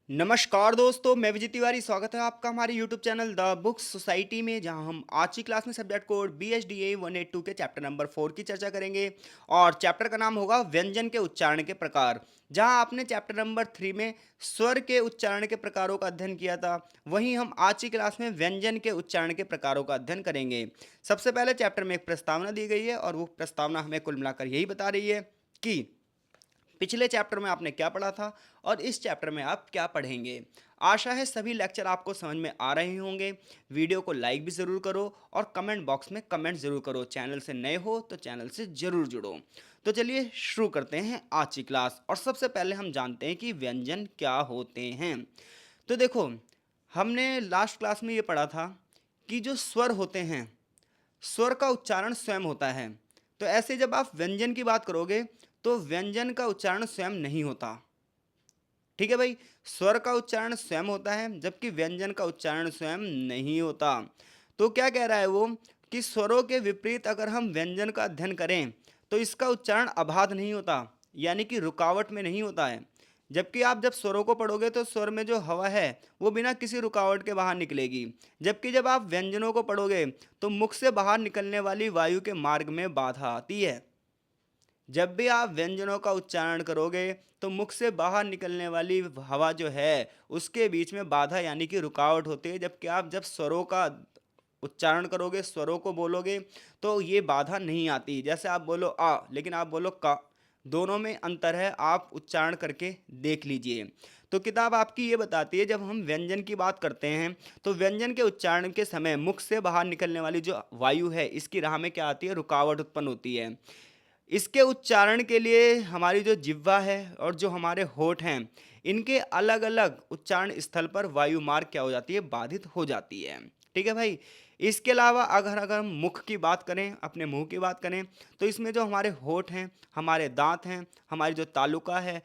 नमस्कार दोस्तों, मैं विजय तिवारी। स्वागत है आपका हमारे YouTube channel the books society में, जहां हम आज की क्लास में सब्जेक्ट कोड BSDA 182 के चैप्टर नंबर 4 की चर्चा करेंगे। और चैप्टर का नाम होगा व्यंजन के उच्चारण के प्रकार। जहां आपने चैप्टर नंबर 3 में स्वर के उच्चारण के प्रकारों का अध्ययन किया था, वहीं हम आज की क्लास में व्यंजन के उच्चारण के प्रकारों का अध्ययन करेंगे। सबसे पहले चैप्टर में एक प्रस्तावना दी गई है और वो प्रस्तावना हमें कुल मिलाकर यही बता रही है कि पिछले चैप्टर में आपने क्या पढ़ा था और इस चैप्टर में आप क्या पढ़ेंगे। आशा है सभी लेक्चर आपको समझ में आ रहे होंगे। वीडियो को लाइक भी ज़रूर करो और कमेंट बॉक्स में कमेंट ज़रूर करो। चैनल से नए हो तो चैनल से ज़रूर जुड़ो। तो चलिए शुरू करते हैं आज की क्लास। और सबसे पहले हम जानते हैं कि व्यंजन क्या होते हैं। तो देखो, हमने लास्ट क्लास में ये पढ़ा था कि जो स्वर होते हैं, स्वर का उच्चारण स्वयं होता है। तो ऐसे जब आप व्यंजन की बात करोगे तो व्यंजन का उच्चारण स्वयं नहीं होता। ठीक है भाई, स्वर का उच्चारण स्वयं होता है जबकि व्यंजन का उच्चारण स्वयं नहीं होता। तो क्या कह रहा है वो कि स्वरों के विपरीत अगर हम व्यंजन का अध्ययन करें तो इसका उच्चारण अबाध नहीं होता, यानी कि रुकावट में नहीं होता है। जबकि आप जब स्वरों को पढ़ोगे तो स्वर में जो हवा है वो बिना किसी रुकावट के बाहर निकलेगी। जबकि जब आप व्यंजनों को पढ़ोगे तो मुख से बाहर निकलने वाली वायु के मार्ग में बाधा आती है। जब भी आप व्यंजनों का उच्चारण करोगे तो मुख से बाहर निकलने वाली हवा जो है उसके बीच में बाधा यानी कि रुकावट होती है। जबकि आप जब स्वरों का उच्चारण करोगे, स्वरों को बोलोगे, तो ये बाधा नहीं आती। जैसे आप बोलो आ लेकिन आप बोलो का, दोनों में अंतर है। आप उच्चारण करके देख लीजिए। तो किताब आपकी ये बताती है जब हम व्यंजन की बात करते हैं तो व्यंजन के उच्चारण के समय मुख से बाहर निकलने वाली जो वायु है इसकी राह में क्या आती है, रुकावट उत्पन्न होती है। इसके उच्चारण के लिए हमारी जो जिह्वा है और जो हमारे होठ हैं, इनके अलग अलग उच्चारण स्थल पर वायु मार्ग क्या हो जाती है, बाधित हो जाती है। ठीक है भाई। इसके अलावा अगर अगर हम मुख की बात करें, अपने मुंह की बात करें, तो इसमें जो हमारे होठ हैं, हमारे दांत हैं, हमारी जो तालुका है,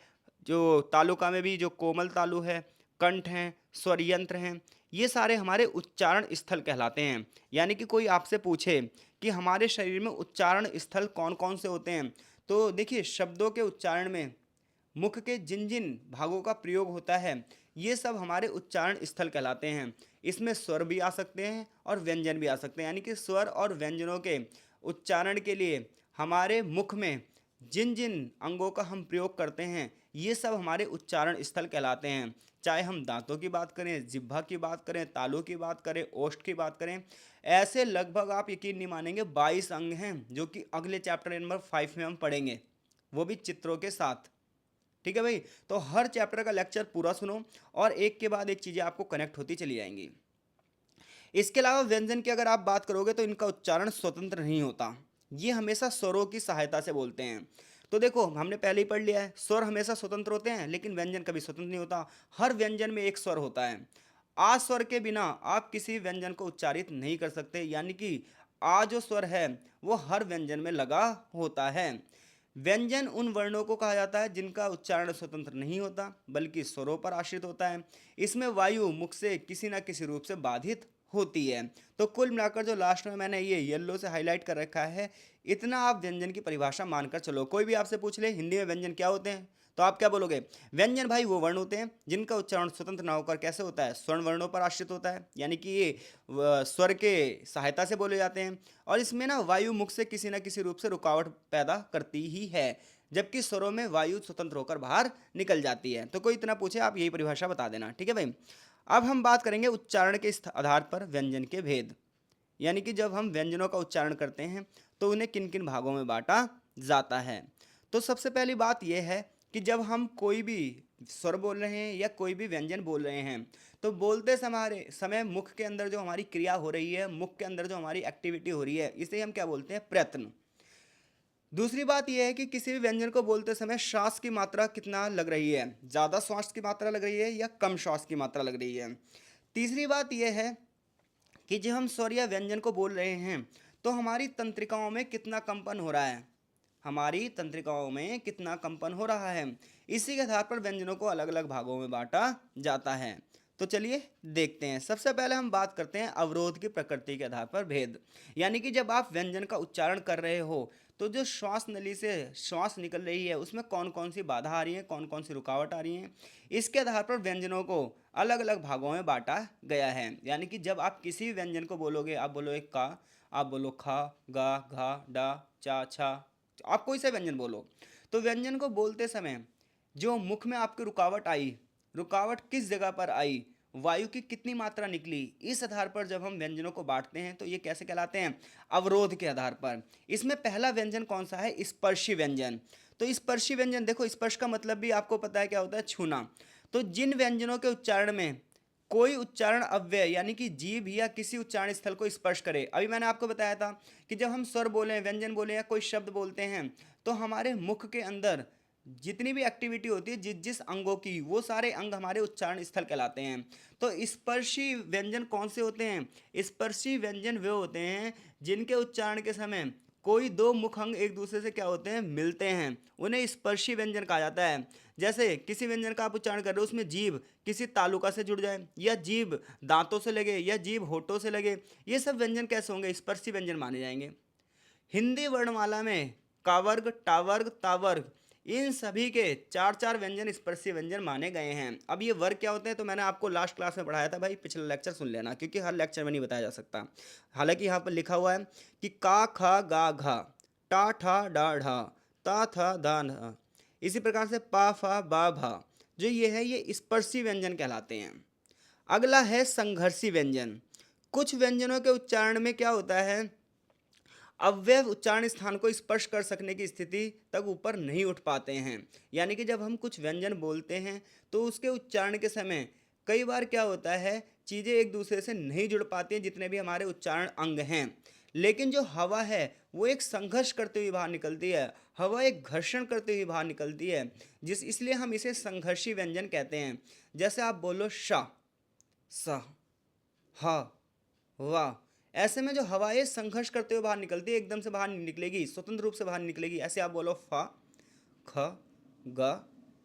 जो तालुका में भी जो कोमल तालु है, कंठ हैं, स्वर यंत्र हैं, ये सारे हमारे उच्चारण स्थल कहलाते हैं। यानी कि कोई आपसे पूछे कि हमारे शरीर में उच्चारण स्थल कौन कौन से होते हैं, तो देखिए शब्दों के उच्चारण में मुख के जिन जिन भागों का प्रयोग होता है ये सब हमारे उच्चारण स्थल कहलाते हैं। इसमें स्वर भी आ सकते हैं और व्यंजन भी आ सकते हैं। यानी कि स्वर और व्यंजनों के उच्चारण के लिए हमारे मुख में जिन जिन अंगों का हम प्रयोग करते हैं ये सब हमारे उच्चारण स्थल कहलाते हैं। चाहे हम दांतों की बात करें, जिह्वा की बात करें, तालू की बात करें, ओष्ठ की बात करें, ऐसे लगभग आप यकीन नहीं मानेंगे 22 अंग हैं जो कि अगले चैप्टर नंबर 5 में हम पढ़ेंगे, वो भी चित्रों के साथ। ठीक है भाई। तो हर चैप्टर का लेक्चर पूरा सुनो और एक के बाद एक चीज़ें आपको कनेक्ट होती चली जाएंगी। इसके अलावा व्यंजन की अगर आप बात करोगे तो इनका उच्चारण स्वतंत्र नहीं होता, ये हमेशा स्वरों की सहायता से बोलते हैं। तो देखो, हमने पहले ही पढ़ लिया है, स्वर हमेशा स्वतंत्र होते हैं लेकिन व्यंजन कभी स्वतंत्र नहीं होता। हर व्यंजन में एक स्वर होता है। आ स्वर के बिना आप किसी व्यंजन को उच्चारित नहीं कर सकते। यानी कि आ जो स्वर है वो हर व्यंजन में लगा होता है। व्यंजन उन वर्णों को कहा जाता है जिनका उच्चारण स्वतंत्र नहीं होता बल्कि स्वरों पर आश्रित होता है। इसमें वायु मुख से किसी न किसी रूप से बाधित होती है। तो कुल मिलाकर जो लास्ट में मैंने ये येलो से हाईलाइट कर रखा है, इतना आप व्यंजन की परिभाषा मानकर चलो। कोई भी आपसे पूछ ले हिंदी में व्यंजन क्या होते हैं तो आप क्या बोलोगे, व्यंजन भाई वो वर्ण होते हैं जिनका उच्चारण स्वतंत्र ना होकर कैसे होता है, स्वर्ण वर्णों पर आश्रित होता है। यानी कि ये स्वर के सहायता से बोले जाते हैं और इसमें ना वायु मुख से किसी न किसी रूप से रुकावट पैदा करती ही है, जबकि स्वरों में वायु स्वतंत्र होकर बाहर निकल जाती है। तो कोई इतना पूछे आप यही परिभाषा बता देना। ठीक है भाई। अब हम बात करेंगे उच्चारण के आधार पर व्यंजन के भेद। यानी कि जब हम व्यंजनों का उच्चारण करते हैं तो उन्हें किन किन भागों में बांटा जाता है। तो सबसे पहली बात यह है कि जब हम कोई भी स्वर बोल रहे हैं या कोई भी व्यंजन बोल रहे हैं तो बोलते समय मुख के अंदर जो हमारी क्रिया हो रही है, मुख के अंदर जो हमारी एक्टिविटी हो रही है, इसे हम क्या बोलते हैं, प्रयत्न। दूसरी बात यह है कि किसी भी व्यंजन को बोलते समय श्वास की मात्रा कितना लग रही है, ज़्यादा श्वास की मात्रा लग रही है या कम श्वास की मात्रा लग रही है। तीसरी बात यह है कि जब हम स्वर या व्यंजन को बोल रहे हैं तो हमारी तंत्रिकाओं में कितना कंपन हो रहा है, हमारी तंत्रिकाओं में कितना कंपन हो रहा है। इसी के आधार पर व्यंजनों को अलग अलग भागों में बांटा जाता है। तो चलिए देखते हैं। सबसे पहले हम बात करते हैं अवरोध की प्रकृति के आधार पर भेद। यानी कि जब आप व्यंजन का उच्चारण कर रहे हो तो जो श्वास नली से श्वास निकल रही है उसमें कौन कौन सी बाधा आ रही है, कौन कौन सी रुकावट आ रही है, इसके आधार पर व्यंजनों को अलग अलग भागों में बांटा गया है। यानी कि जब आप किसी भी व्यंजन को बोलोगे, आप बोलोगे का, आप बोलो खा, गा, घा, डा, चा, छा, आप कोई सा व्यंजन बोलो, तो व्यंजन को बोलते समय जो मुख में आपकी रुकावट आई, रुकावट किस जगह पर आई, वायु की कितनी मात्रा निकली, इस आधार पर जब हम व्यंजनों को बांटते हैं तो ये कैसे कहलाते हैं, अवरोध के आधार पर। इसमें पहला व्यंजन कौन सा है, स्पर्शी व्यंजन। तो स्पर्शी व्यंजन देखो, स्पर्श का मतलब भी आपको पता है क्या होता है, छूना। तो जिन व्यंजनों के उच्चारण में कोई उच्चारण अव्यय यानी कि जीभ या किसी उच्चारण स्थल को स्पर्श करे, अभी मैंने आपको बताया था कि जब हम स्वर बोले, व्यंजन बोले या कोई शब्द बोलते हैं तो हमारे मुख के अंदर जितनी भी एक्टिविटी होती है, जिस जिस अंगों की, वो सारे अंग हमारे उच्चारण स्थल कहलाते हैं। तो स्पर्शी व्यंजन कौन से होते हैं, स्पर्शी व्यंजन वे होते हैं जिनके उच्चारण के समय कोई दो मुख अंग एक दूसरे से क्या होते हैं, मिलते हैं, उन्हें स्पर्शी व्यंजन कहा जाता है। जैसे किसी व्यंजन का आप उच्चारण कर रहे हो, उसमें जीभ किसी तालुका से जुड़ जाए, या जीभ दांतों से लगे, या जीभ होठों से लगे, ये सब व्यंजन कैसे होंगे, स्पर्शी व्यंजन माने जाएंगे। हिंदी वर्णमाला में कावर्ग, टावर्ग, तावर्ग, इन सभी के चार चार व्यंजन स्पर्शी व्यंजन माने गए हैं। अब ये वर्ग क्या होते हैं तो मैंने आपको लास्ट क्लास में पढ़ाया था भाई, पिछला लेक्चर सुन लेना, क्योंकि हर लेक्चर में नहीं बताया जा सकता। हालांकि यहाँ पर लिखा हुआ है कि का, खा, गा, घा, टा, ठा, डा, ढा, ता, था, दा, धा, इसी प्रकार से पा, फा, बा, भा, जो ये है ये स्पर्शी व्यंजन कहलाते हैं। अगला है संघर्षी व्यंजन। कुछ व्यंजनों के उच्चारण में क्या होता है, अव्यय उच्चारण स्थान को स्पर्श कर सकने की स्थिति तक ऊपर नहीं उठ पाते हैं। यानी कि जब हम कुछ व्यंजन बोलते हैं तो उसके उच्चारण के समय कई बार क्या होता है, चीज़ें एक दूसरे से नहीं जुड़ पाती हैं, जितने भी हमारे उच्चारण अंग हैं। लेकिन जो हवा है वो एक संघर्ष करते हुए बाहर निकलती है, हवा एक घर्षण करते हुए बाहर निकलती है, जिस इसलिए हम इसे संघर्षी व्यंजन कहते हैं। जैसे आप बोलो शा, सा, हा, वाह, ऐसे में जो हवाएं संघर्ष करते हुए बाहर निकलती है, एकदम से बाहर नहीं निकलेगी, स्वतंत्र रूप से बाहर निकलेगी। ऐसे आप बोलो फा, ख, ग,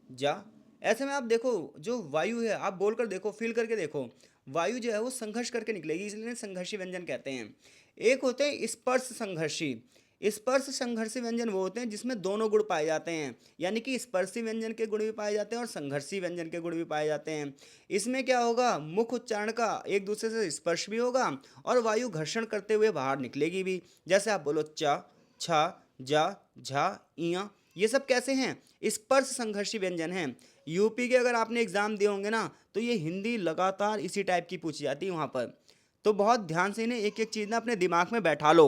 जा, ऐसे में आप देखो जो वायु है, आप बोलकर देखो, फील करके देखो, वायु जो है वो संघर्ष करके निकलेगी, इसलिए संघर्षी व्यंजन कहते हैं। एक होते हैं स्पर्श संघर्षी। स्पर्श संघर्षी व्यंजन वो होते हैं जिसमें दोनों गुण पाए जाते हैं, यानी कि स्पर्शी व्यंजन के गुण भी पाए जाते हैं और संघर्षी व्यंजन के गुण भी पाए जाते हैं। इसमें क्या होगा, मुख उच्चारण का एक दूसरे से स्पर्श भी होगा और वायु घर्षण करते हुए बाहर निकलेगी भी। जैसे आप बोलो चा, छा, जा, झा, इया, ये सब कैसे हैं, स्पर्श संघर्षी व्यंजन हैं। यूपी के अगर आपने एग्जाम दिए होंगे ना तो ये हिंदी लगातार इसी टाइप की पूछी जाती है वहाँ पर, तो बहुत ध्यान से इन्हें एक एक चीज़ ना अपने दिमाग में बैठा लो।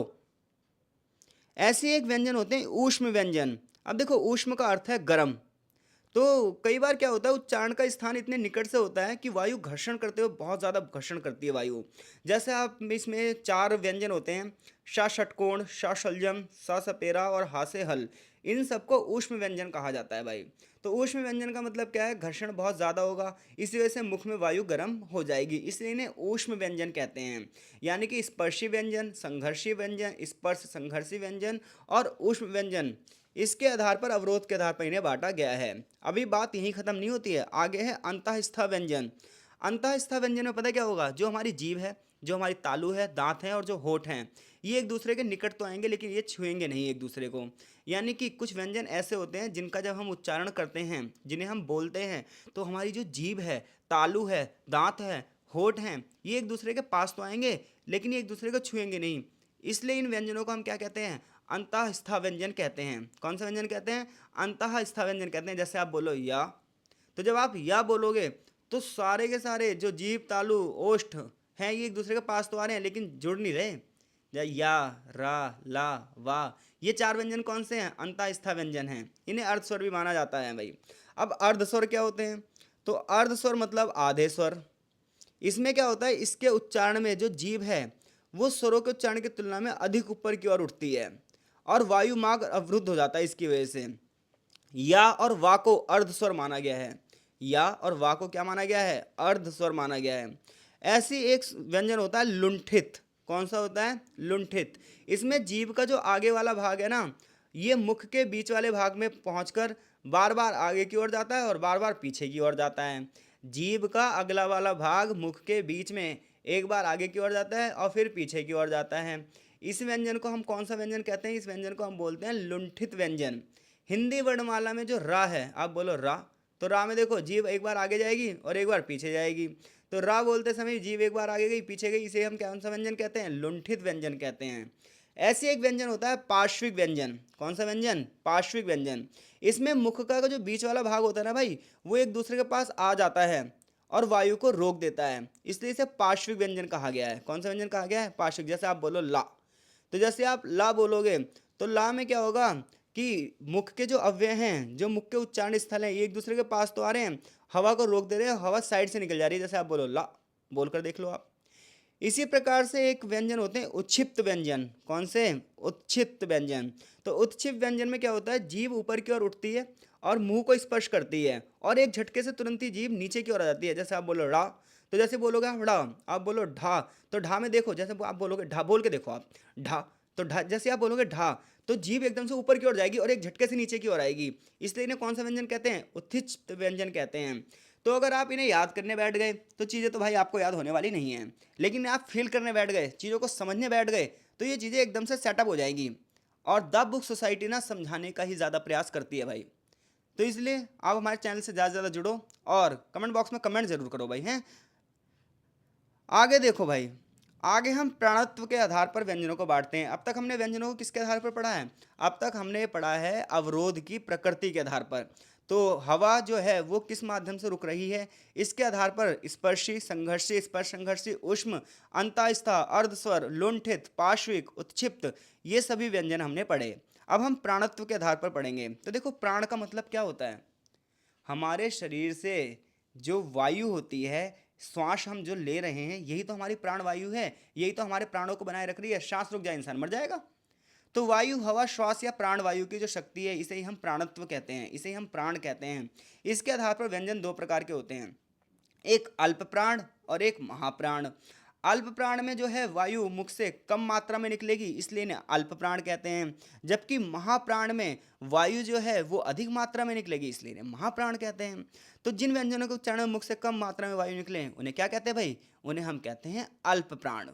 ऐसे एक व्यंजन होते हैं ऊष्म व्यंजन। अब देखो ऊष्म का अर्थ है गर्म। तो कई बार क्या होता है, उच्चारण का स्थान इतने निकट से होता है कि वायु घर्षण करते हुए बहुत ज़्यादा घर्षण करती है वायु। जैसे आप इसमें चार व्यंजन होते हैं, श षटकोण, श शलजम, स सपेरा और हा से हल, इन सबको ऊष्म व्यंजन कहा जाता है भाई। तो ऊष्म व्यंजन का मतलब क्या है, घर्षण बहुत ज़्यादा होगा, इसी वजह से मुख में वायु गर्म हो जाएगी, इसलिए इन्हें ऊष्म व्यंजन कहते हैं। यानी कि स्पर्शी व्यंजन, संघर्षी व्यंजन, स्पर्श संघर्षी व्यंजन और ऊष्म व्यंजन, इसके आधार पर, अवरोध के आधार पर इन्हें बांटा गया है। अभी बात यहीं खत्म नहीं होती है, आगे है अंतःस्थ व्यंजन। अंतःस्थ व्यंजन में पता क्या होगा, जो हमारी जीभ है, जो हमारी तालु है, दांत हैं और जो होठ हैं, ये एक दूसरे के निकट तो आएंगे लेकिन ये छुएंगे नहीं एक दूसरे को। यानी कि कुछ व्यंजन ऐसे होते हैं जिनका जब हम उच्चारण करते हैं, जिन्हें हम बोलते हैं, तो हमारी जो जीभ है, तालु है, दांत है, होठ हैं, ये एक दूसरे के पास तो आएंगे लेकिन ये एक दूसरे को छुएंगे नहीं। इसलिए इन व्यंजनों को हम क्या कहते हैं, अंतःस्थ व्यंजन कहते हैं। कौन सा व्यंजन कहते हैं, अंतःस्थ व्यंजन कहते हैं। जैसे आप बोलो या, तो जब आप या बोलोगे तो सारे के सारे जो जीभ, तालु, ओष्ठ हैं, ये एक दूसरे के पास तो आ रहे हैं लेकिन जुड़ नहीं रहे। या, रा, ला, वा, ये चार व्यंजन कौन से हैं, अंतःस्थ व्यंजन हैं। इन्हें अर्धस्वर भी माना जाता है भाई। अब अर्धस्वर क्या होते हैं, तो अर्धस्वर मतलब आधे स्वर। इसमें क्या होता है, इसके उच्चारण में जो जीभ है वो स्वरों के उच्चारण की तुलना में अधिक ऊपर की ओर उठती है और वायु मार्ग अवरुद्ध हो जाता है इसकी वजह से। या और वा को अर्ध स्वर माना गया है, या और वा को क्या माना गया है, अर्ध स्वर माना गया है। ऐसी एक व्यंजन होता है लुंठित। कौन सा होता है, लुंठित। इसमें जीभ का जो आगे वाला भाग है ना, ये मुख के बीच वाले भाग में पहुंचकर बार बार आगे की ओर जाता है और बार बार पीछे की ओर जाता है। जीभ का अगला वाला भाग मुख के बीच में एक बार आगे की ओर जाता है और फिर पीछे की ओर जाता है। इस व्यंजन को हम कौन सा व्यंजन कहते हैं? इस व्यंजन को हम बोलते हैं लुंठित व्यंजन। हिंदी वर्णमाला में जो रा है, आप बोलो रा, तो रा में देखो जीभ एक बार आगे जाएगी और एक बार पीछे जाएगी। तो रा बोलते समय जीभ एक बार आगे गई पीछे गई, इसे हम कौन सा व्यंजन कहते हैं? लुंठित व्यंजन कहते हैं। ऐसे एक व्यंजन होता है पार्श्विक व्यंजन। कौन सा व्यंजन? पार्श्विक व्यंजन। इसमें मुख का जो बीच वाला भाग होता है ना भाई, वो एक दूसरे के पास आ जाता है और वायु को रोक देता है, इसलिए इसे पार्श्विक व्यंजन कहा गया है। कौन सा व्यंजन कहा गया है? पार्श्विक। जैसे आप बोलो ला, तो जैसे आप ला बोलोगे तो ला में क्या होगा कि मुख के जो अव्यय हैं, जो मुख के उच्चारण स्थल हैं, ये एक दूसरे के पास तो आ रहे हैं, हवा को रोक दे रहे हैं, हवा साइड से निकल जा रही है। जैसे आप बोलो ला, बोलकर देख लो आप। इसी प्रकार से एक व्यंजन होते हैं उच्छिप्त व्यंजन। कौन से? उच्छिप्त व्यंजन। तो उच्छिप्त व्यंजन में क्या होता है? जीभ ऊपर की ओर उठती है और मुंह को स्पर्श करती है और एक झटके से तुरंत ही जीभ नीचे की ओर आ जाती है। जैसे आप बोलो ड़ा, तो जैसे बोलोगे आप ड़ा, आप बोलो ढा, तो ढा में देखो, जैसे आप बोलोगे ढा, बोल के देखो आप ढा, तो ढा, जैसे आप बोलोगे ढा, तो जीभ एकदम से ऊपर की ओर जाएगी और एक झटके से नीचे की ओर आएगी, इसलिए इन्हें कौन सा व्यंजन कहते हैं? उत्थित व्यंजन कहते हैं। तो अगर आप इन्हें याद करने बैठ गए तो चीज़ें तो भाई आपको याद होने वाली नहीं हैं, लेकिन आप फील करने बैठ गए, चीज़ों को समझने बैठ गए, तो ये चीज़ें एकदम से सेटअप हो जाएंगी। और द बुक सोसाइटी ना समझाने का ही ज़्यादा प्रयास करती है भाई। तो इसलिए आप हमारे चैनल से ज़्यादा से ज़्यादा जुड़ो और कमेंट बॉक्स में कमेंट जरूर करो भाई, हैं। आगे देखो भाई, आगे हम प्राणत्व के आधार पर व्यंजनों को बांटते हैं। अब तक हमने व्यंजनों को किसके आधार पर पढ़ा है? अब तक हमने पढ़ा है अवरोध की प्रकृति के आधार पर। तो हवा जो है वो किस माध्यम से रुक रही है, इसके आधार पर स्पर्शी, संघर्षी, स्पर्श संघर्षी, उष्म, अंतःस्थ, अर्धस्वर, लुंठित, पार्श्विक, उत्क्षिप्त, ये सभी व्यंजन हमने पढ़े। अब हम प्राणत्व के आधार पर पढ़ेंगे। तो देखो, प्राण का मतलब क्या होता है? हमारे शरीर से जो वायु होती है, श्वास हम जो ले रहे हैं, यही तो हमारी प्राण वायु है, यही तो हमारे प्राणों को बनाए रख रही है। सांस रुक जाए इंसान मर जाएगा। तो वायु, हवा, श्वास या प्राण वायु की जो शक्ति है, इसे ही हम प्राणत्व कहते हैं, इसे ही हम प्राण कहते हैं। इसके आधार पर व्यंजन दो प्रकार के होते हैं, एक अल्प प्राण और एक महाप्राण। अल्प प्राण में जो है वायु मुख से कम मात्रा में निकलेगी, इसलिए इन्हें अल्प प्राण कहते हैं। जबकि महाप्राण में वायु जो है वो अधिक मात्रा में निकलेगी, इसलिए इन्हें महाप्राण कहते हैं। तो जिन व्यंजनों के उच्चारण में मुख से कम मात्रा में वायु निकले उन्हें क्या कहते हैं भाई? उन्हें हम कहते हैं अल्प प्राण।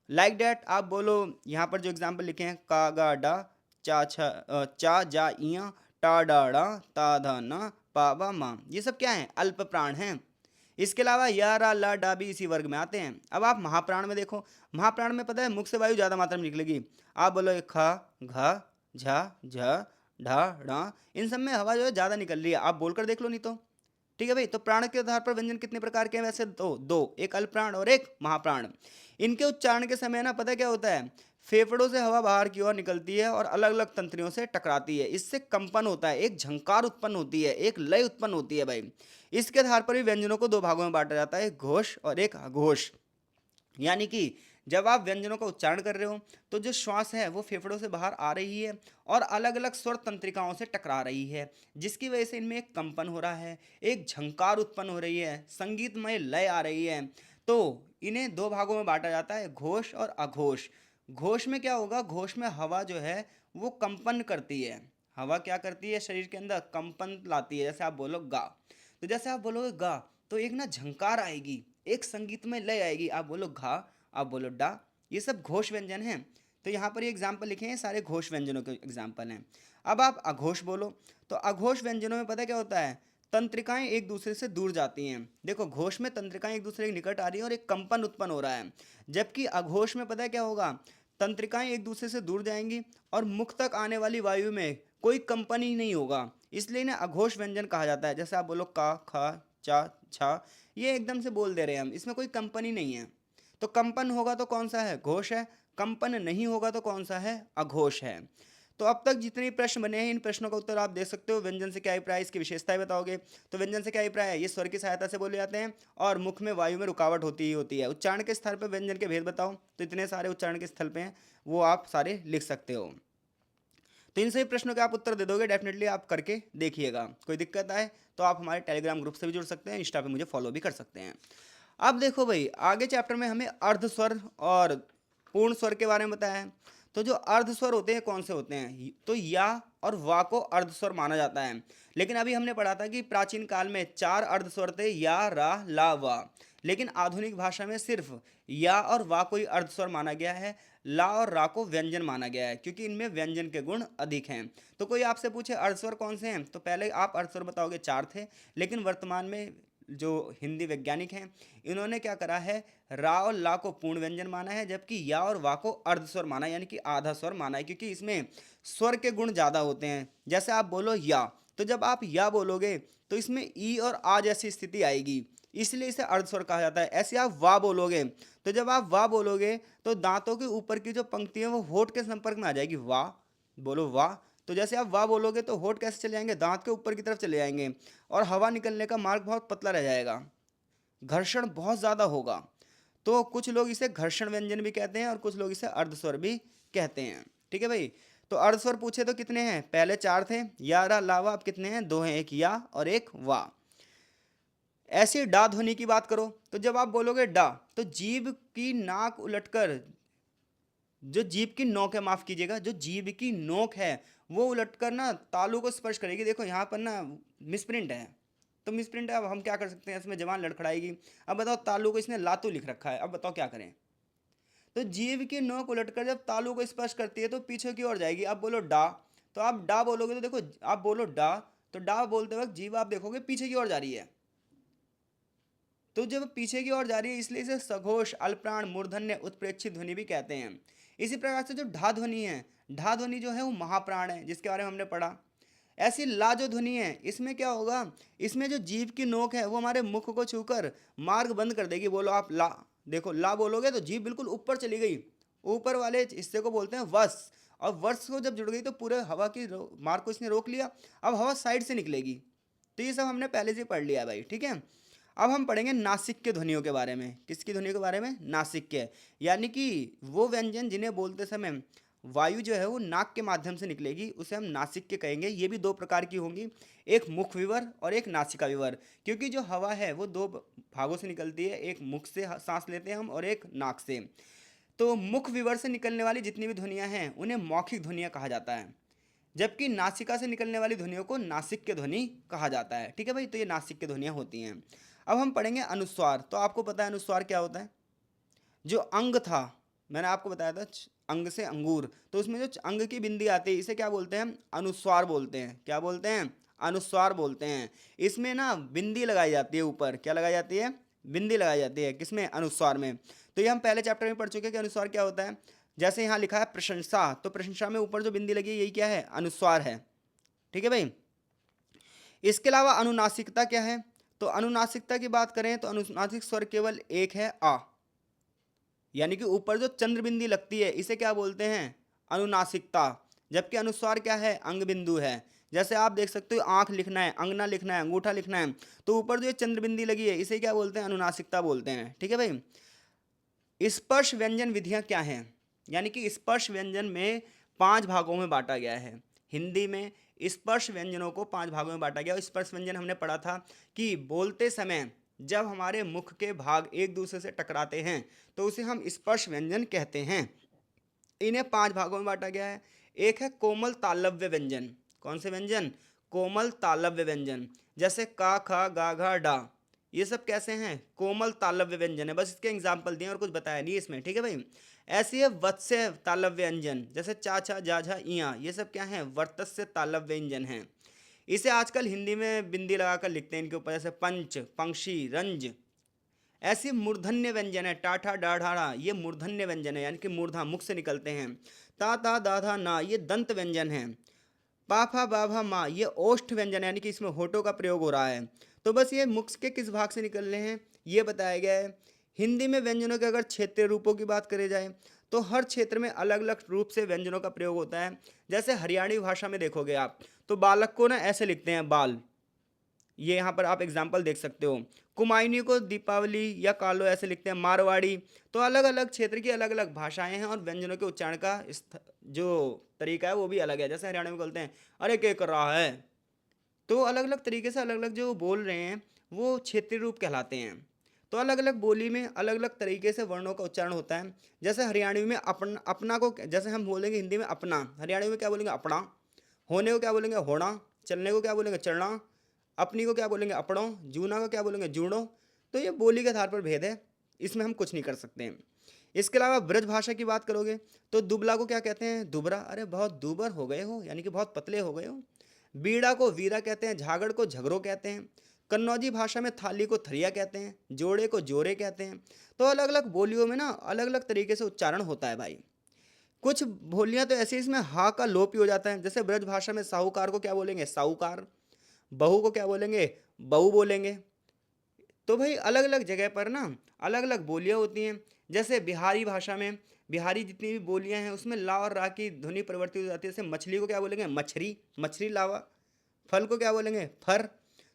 लाइक डैट आप बोलो, यहाँ पर जो एग्जाम्पल लिखे हैं, का गा डा, चा जा इया, टा डा डा, ता धा ना, पा बा मा, ये सब क्या है? अल्प प्राण हैं। इसके अलावा या रा ला डा भी इसी वर्ग में आते हैं। अब आप महाप्राण में देखो, महाप्राण में पता है मुख से वायु ज़्यादा मात्रा में निकलेगी। आप बोलो खा, घा, झा, झ, ढा, ढा, इन सब में हवा जो है ज़्यादा निकल रही है, आप बोलकर देख लो नहीं तो। ठीक है भाई। तो प्राण के आधार पर व्यंजन कितने प्रकार के हैं? वैसे दो, एक अल्प प्राण और एक महाप्राण। इनके उच्चारण के समय ना पता क्या होता है, फेफड़ों से हवा बाहर की ओर निकलती है और अलग अलग तंत्रियों से टकराती है, इससे कंपन होता है, एक झंकार उत्पन्न होती है, एक लय उत्पन्न होती है भाई। इसके आधार पर भी व्यंजनों को दो भागों में बांटा जाता है, एक घोष और एक अघोष। यानी कि जब आप व्यंजनों का उच्चारण कर रहे हो तो जो श्वास है वो फेफड़ों से बाहर आ रही है और अलग अलग स्वर तंत्रिकाओं से टकरा रही है, जिसकी वजह से इनमें एक कंपन हो रहा है, एक झंकार उत्पन्न हो रही है, संगीतमय लय आ रही है। तो इन्हें दो भागों में बांटा जाता है, घोष और अघोष। घोष में क्या होगा? घोष में हवा जो है वो कंपन करती है। हवा क्या करती है? शरीर के अंदर कंपन लाती है। जैसे आप बोलो गा, तो जैसे आप बोलोगे गा तो एक ना झंकार आएगी, एक संगीतमय लय आएगी। आप बोलो घा, आप बोलो डा, ये सब घोष व्यंजन हैं। तो यहाँ पर ये एग्जाम्पल लिखे हैं, सारे घोष व्यंजनों के एग्जाम्पल हैं। अब आप अघोष बोलो, तो अघोष व्यंजनों में पता क्या होता है? तंत्रिकाएं एक दूसरे से दूर जाती हैं। देखो, घोष में तंत्रिकाएं एक दूसरे के निकट आ रही हैं और एक कंपन उत्पन्न हो रहा है, जबकि अघोष में पता है क्या होगा? तंत्रिकाएं एक दूसरे से दूर जाएंगी और मुख तक आने वाली वायु में कोई कंपन ही नहीं होगा, इसलिए इन्हें अघोष व्यंजन कहा जाता है। जैसे आप बोलो का, खा, चा, छा, ये एकदम से बोल दे रहे हैं हम, इसमें कोई कंपन ही नहीं है। तो कंपन होगा तो कौन सा है? घोष है। कंपन नहीं होगा तो कौन सा है? अघोष है। तो अब तक जितने प्रश्न बने हैं, इन प्रश्नों का उत्तर आप दे सकते हो। व्यंजन से क्या अभिप्राय है, इसकी विशेषताएं बताओगे। तो व्यंजन से क्या अभिप्राय है? ये स्वर की सहायता से बोले जाते हैं और मुख में वायु में रुकावट होती ही होती है। उच्चारण के स्थल पर व्यंजन के भेद बताओ। तो इतने सारे उच्चारण के स्थल पे हैं, वो आप सारे लिख सकते हो। तो इन सभी प्रश्नों के आप उत्तर दे दोगे, डेफिनेटली आप करके देखिएगा। कोई दिक्कत आए तो आप हमारे टेलीग्राम ग्रुप से भी जुड़ सकते हैं, इंस्टा पे मुझे फॉलो भी कर सकते हैं। अब देखो भाई, आगे चैप्टर में हमें अर्ध स्वर और पूर्ण स्वर के बारे में बताया है। तो जो अर्धस्वर होते हैं कौन से होते हैं, तो या और वा को अर्धस्वर माना जाता है। लेकिन अभी हमने पढ़ा था कि प्राचीन काल में 4 अर्धस्वर थे, या, रा, ला, वा। लेकिन आधुनिक भाषा में सिर्फ या और वा को ही अर्धस्वर माना गया है, ला और रा को व्यंजन माना गया है, क्योंकि इनमें व्यंजन के गुण अधिक हैं। तो कोई आपसे पूछे अर्धस्वर कौन से हैं, तो पहले आप अर्धस्वर बताओगे 4 थे, लेकिन वर्तमान में जो हिंदी वैज्ञानिक हैं इन्होंने क्या करा है, रा और ला को पूर्ण व्यंजन माना है, जबकि या और वा को अर्धस्वर माना है, यानी कि आधा स्वर माना है, क्योंकि इसमें स्वर के गुण ज़्यादा होते हैं। जैसे आप बोलो या, तो जब आप या बोलोगे तो इसमें ई और आ जैसी स्थिति आएगी, इसलिए इसे अर्धस्वर कहा जाता है। ऐसे आप वाह बोलोगे, तो जब आप वाह बोलोगे तो दांतों के ऊपर की जो पंक्ति है वो होठ के संपर्क में आ जाएगी, वाह, बोलो वाह। तो जैसे आप वाह बोलोगे तो होठ कैसे चले जाएंगे, दांत के ऊपर की तरफ चले जाएंगे, और हवा निकलने का मार्ग बहुत पतला रह जाएगा, घर्षण बहुत ज़्यादा होगा। तो कुछ लोग इसे घर्षण व्यंजन भी कहते हैं और कुछ लोग इसे अर्धस्वर भी कहते हैं। ठीक है भाई। तो अर्धस्वर पूछे तो कितने हैं, पहले 4 थे, या, रा, ला, वा। अब कितने हैं, 2 हैं, एक या और एक वा। ऐसी डा ध्वनि की बात करो, तो जब आप बोलोगे डा, तो जीभ की नाक उलटकर, जो जीभ की नोक है, माफ कीजिएगा, जो जीभ की नोक है वो उलटकर ना तालु को स्पर्श करेगी। देखो यहाँ पर ना मिसप्रिंट है, तो मिसप्रिंट है, अब हम क्या कर सकते हैं, इसमें जबान लड़खड़ाएगी। अब बताओ, तालु को इसने लातू लिख रखा है, अब बताओ क्या करें। तो जीभ की नोक उलटकर जब तालु को स्पर्श करती है तो पीछे की ओर जाएगी। अब बोलो डा, तो आप डा बोलोगे, तो देखो आप बोलो डा, तो डा बोलते वक्त जीभ आप देखोगे पीछे की ओर जा रही है, तो जब पीछे की ओर जा रही है इसलिए इसे सघोष, अल्पप्राण, मूर्धन्य, उत्प्रेक्षित ध्वनि भी कहते हैं। इसी प्रकार से जो ढा ध्वनि है, ढा ध्वनि जो है वो महाप्राण है, जिसके बारे में हमने पढ़ा। ऐसी ला जो ध्वनि है, इसमें क्या होगा, इसमें जो जीभ की नोक है वो हमारे मुख को छूकर मार्ग बंद कर देगी। बोलो आप ला, देखो ला बोलोगे तो जीभ बिल्कुल ऊपर चली गई, ऊपर वाले हिस्से को बोलते हैं वस, और वर्ष को जब जुड़ गई तो पूरे हवा की मार्ग को इसने रोक लिया, अब हवा साइड से निकलेगी। तो ये सब हमने पहले से पढ़ लिया भाई, ठीक है। अब हम पढ़ेंगे नासिक के ध्वनियों के बारे में। किसकी ध्वनियों के बारे में, नासिक के, यानी कि वो व्यंजन जिन्हें बोलते समय वायु जो है वो नाक के माध्यम से निकलेगी, उसे हम नासिक के कहेंगे। ये भी 2 प्रकार की होंगी, एक मुख विवर और एक नासिका विवर, क्योंकि जो हवा है वो 2 भागों से निकलती है, एक मुख से सांस लेते हैं हम और एक नाक से। तो मुख विवर से निकलने वाली जितनी भी ध्वनियाँ हैं उन्हें मौखिक ध्वनियाँ कहा जाता है, जबकि नासिका से निकलने वाली ध्वनियों को नासिक के ध्वनि कहा जाता है। ठीक है भाई, तो ये नासिक के ध्वनियाँ होती हैं। अब हम पढ़ेंगे अनुस्वार। तो आपको पता है अनुस्वार क्या होता है, जो अंग था, मैंने आपको बताया था अंग से अंगूर, तो उसमें जो अंग की बिंदी आती है इसे क्या बोलते हैं, अनुस्वार बोलते हैं। क्या बोलते हैं, अनुस्वार बोलते हैं। इसमें ना बिंदी लगाई जाती है ऊपर, क्या लगाई जाती है, बिंदी लगाई जाती है, किसमें, अनुस्वार में। तो ये हम पहले चैप्टर में पढ़ चुके हैं कि अनुस्वार क्या होता है। जैसे यहाँ लिखा है प्रशंसा, तो प्रशंसा में ऊपर जो बिंदी लगी है यही क्या है, अनुस्वार है। ठीक है भाई। इसके अलावा अनुनासिकता क्या है, तो अनुनासिकता की बात करें तो अनुनासिक स्वर केवल एक है, आ, यानी कि ऊपर जो चंद्र बिंदी लगती है इसे क्या बोलते हैं, अनुनासिकता। जबकि अनुस्वार क्या है, अंग बिंदु है। जैसे आप देख सकते हो आंख लिखना है, अंगना लिखना है, अंगूठा लिखना है, तो ऊपर जो ये चंद्र बिंदी लगी है इसे क्या बोलते हैं, अनुनासिकता बोलते हैं। ठीक है भाई। स्पर्श व्यंजन विधियां क्या हैं, यानी कि स्पर्श व्यंजन में 5 भागों में बांटा गया है। हिंदी में स्पर्श व्यंजनों को 5 भागों में बांटा गया। और स्पर्श व्यंजन हमने पढ़ा था कि बोलते समय जब हमारे मुख के भाग एक दूसरे से टकराते हैं तो उसे हम स्पर्श व्यंजन कहते हैं। इन्हें 5 भागों में बांटा गया है। एक है कोमल तालव्य व्यंजन। कौन से व्यंजन, कोमल तालव्य व्यंजन। जैसे का, खा, गा, घा, डा, ये सब कैसे हैं, कोमल तालव्य व्यंजन है। बस इसके एग्जाम्पल दिए और कुछ बताया नहीं इसमें। ठीक है भाई। ऐसी है वत्स्य तालव्य व्यंजन, जैसे चा, छा, जा, झा, इया, ये सब क्या है, वर्तस्य तालव्य व्यंजन हैं। इसे आजकल हिंदी में बिंदी लगाकर लिखते हैं इनके ऊपर, जैसे पंच, पंक्षी, रंज। ऐसी मूर्धन्य व्यंजन है, टाठा, डाढ़ा, ये मूर्धन्य व्यंजन है, यानी कि मूर्धा मुख से निकलते हैं। ता, ता, दाधा, ना, ये दंत व्यंजन है। पा, फा, बा, भा, मा, ये ओष्ठ व्यंजन है, यानी कि इसमें होठों का प्रयोग हो रहा है। तो बस ये मुख के किस भाग से निकल रहे हैं ये बताया गया है। हिंदी में व्यंजनों के अगर क्षेत्रीय रूपों की बात करी जाए तो हर क्षेत्र में अलग अलग रूप से व्यंजनों का प्रयोग होता है। जैसे हरियाणवी भाषा में देखोगे आप तो बालक को ना ऐसे लिखते हैं, बाल, ये यहाँ पर आप एग्जाम्पल देख सकते हो। कुमायूनी को दीपावली या कालो ऐसे लिखते हैं, मारवाड़ी। तो अलग अलग क्षेत्र की अलग अलग भाषाएं हैं और व्यंजनों के उच्चारण का जो तरीका है वो भी अलग है। जैसे हरियाणा में बोलते हैं अरे क्या कर रहा है, तो अलग अलग तरीके से अलग अलग जो बोल रहे हैं वो क्षेत्रीय रूप कहलाते हैं। तो अलग अलग बोली में अलग अलग तरीके से वर्णों का उच्चारण होता है। जैसे हरियाणवी में अपना को जैसे हम बोलेंगे हिंदी में अपना, हरियाणवी में क्या बोलेंगे अपना। होने को क्या बोलेंगे होना। चलने को क्या बोलेंगे चलना। अपनी को क्या बोलेंगे अपनों। जूना को क्या बोलेंगे जूड़ो। तो ये बोली के आधार पर भेद है, इसमें हम कुछ नहीं कर सकते हैं। इसके अलावा ब्रज भाषा की बात करोगे तो दुबला को क्या कहते हैं दुबरा, अरे बहुत दुबर हो गए हो, यानी कि बहुत पतले हो गए हो। बीड़ा को वीरा कहते हैं, झागड़ को झगड़ो कहते हैं। कन्नौजी भाषा में थाली को थरिया कहते हैं, जोड़े को जोरे कहते हैं। तो अलग अलग बोलियों में ना अलग अलग तरीके से उच्चारण होता है भाई। कुछ बोलियां तो ऐसी इसमें हा का लोप ही हो जाता है। जैसे ब्रज भाषा में साहूकार को क्या बोलेंगे साहूकार, बहू को क्या बोलेंगे बहू बोलेंगे। तो भाई अलग अलग जगह पर ना अलग अलग बोलियां होती हैं। जैसे बिहारी भाषा में, बिहारी जितनी भी बोलियां हैं उसमें ला और रा की ध्वनि परिवर्तित हो जाती है। जैसे मछली को क्या बोलेंगे मछरी, मछली लावा। फल को क्या बोलेंगे फर।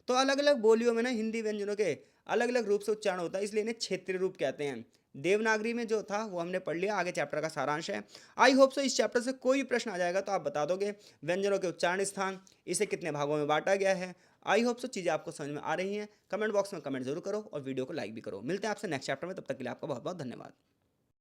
तो अलग अलग बोलियों में ना हिंदी व्यंजनों के अलग अलग रूप से उच्चारण होता है, इसलिए इन्हें क्षेत्रीय रूप कहते हैं। देवनागरी में जो था वो हमने पढ़ लिया, आगे चैप्टर का सारांश है। आई होप सो इस चैप्टर से कोई भी प्रश्न आ जाएगा तो आप बता दोगे। व्यंजनों के उच्चारण स्थान, इसे कितने भागों में बांटा गया है। आई होप सो चीज़ें आपको समझ में आ रही हैं। कमेंट बॉक्स में कमेंट जरूर करो और वीडियो को लाइक भी करो। मिलते हैं आपसे नेक्स्ट चैप्टर में, तब तक के लिए आपका बहुत बहुत धन्यवाद।